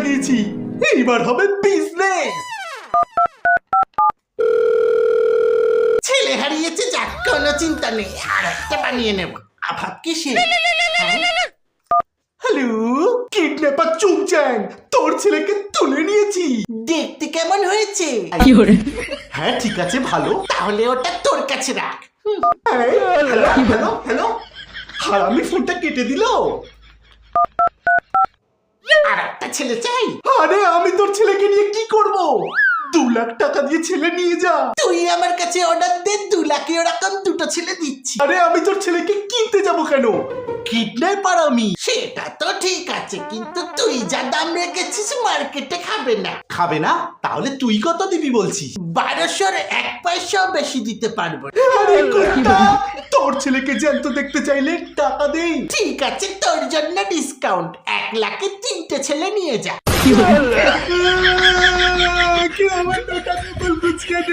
গিয়েছি, এইবার হবে বিজনেস। ছেলে হারিয়েছে, যাক কোনো চিন্তা নেই, আর একটা বানিয়ে নেব। আবার কিসে? হ্যালো, কিডন্যাপার চুংচ্যাং, তোর ছেলেকে তুলে নিয়েছি। দেখতে কেমন হয়েছে? হ্যাঁ ঠিক আছে, ভালো। তাহলে ওটা তোর কাছে রাখ। হ্যালো হ্যালো হ্যালো, হারামি ফোনটা কেটে দিল। আর একটা ছেলে চাই? আরে আমি তোর ছেলেকে নিয়ে কি করব? 2 লাখ টাকা দিয়ে ছেলে নিয়ে যা। তুই আমার কাছে অর্ডার দে, 2 লাখে ওরকম দুটো ছেলে দিচ্ছি। আরে আমি তোর ছেলেকে কিনতে যাব কেন? কিডন্যাপার আমি। সেটা তো ঠিক আছে, কিন্তু তুই যা দাম রেখেছিস মার্কেটে খাবে না। খাবে না? তাহলে তুই কত দিবি বলছিস? 1200-র 1 পয়সাও বেশি দিতে পারবো না। আরে কুত্তা, তোর ছেলেকে জ্যান্ত দেখতে চাইলে টাকা দে। ঠিক আছে, তোর জন্য ডিসকাউন্ট, 1 লাখে 3টে ছেলে নিয়ে যা। কি আমার টাকা বলছিস কেন?